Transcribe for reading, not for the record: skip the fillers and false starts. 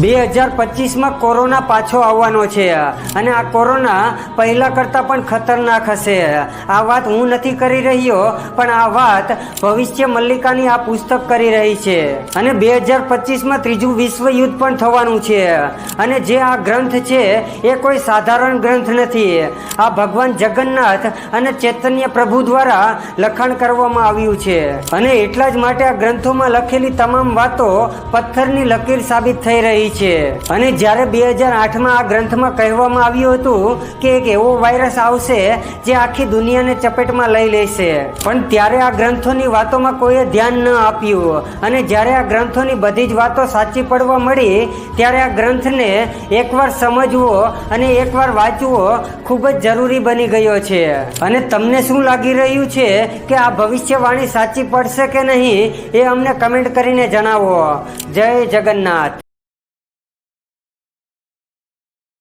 2025માં corona પાછો આવવાનો છે અને આ કોરોના પહેલા કરતાં પણ ખતરનાક હશે। આ વાત હું નથી કરી રહ્યો, પણ આ વાત ભવિષ્ય મલ્લિકાની આ પુસ્તક કરી રહી છે। અને 2025માં ત્રીજું વિશ્વ યુદ્ધ પણ થવાનું છે। અને જે આ ગ્રંથ છે એ કોઈ સાધારણ ગ્રંથ નથી। આ ભગવાન જગન્નાથ અને ચૈતન્ય પ્રભુ દ્વારા લખાણ કરવામાં આવ્યું છે। અને એટલા જ માટે આ ગ્રંથોમાં લખેલી તમામ વાતો પથ્થરની લકીર સાબિત થઈ રહી છે। અને જ્યારે 2008માં આ ગ્રંથમાં કહેવામાં આવ્યું હતું કે એક એવો વાયરસ આવશે જે આખી દુનિયાને ચપેટમાં લઈ લેશે, પણ ત્યારે આ ગ્રંથોની વાતોમાં કોઈએ ધ્યાન ન આપ્યું। અને જ્યારે આ ગ્રંથોની બધી જ વાતો સાચી પડવા મળી ત્યારે આ ગ્રંથને એકવાર સમજવો અને એકવાર વાંચવો ખૂબ જ જરૂરી બની ગયો છે। અને તમને શું લાગી રહ્યું છે કે આ ભવિષ્યવાણી સાચી પડશે કે નહીં, એ અમને કમેન્ટ કરીને જણાવો। જય જગન્નાથ।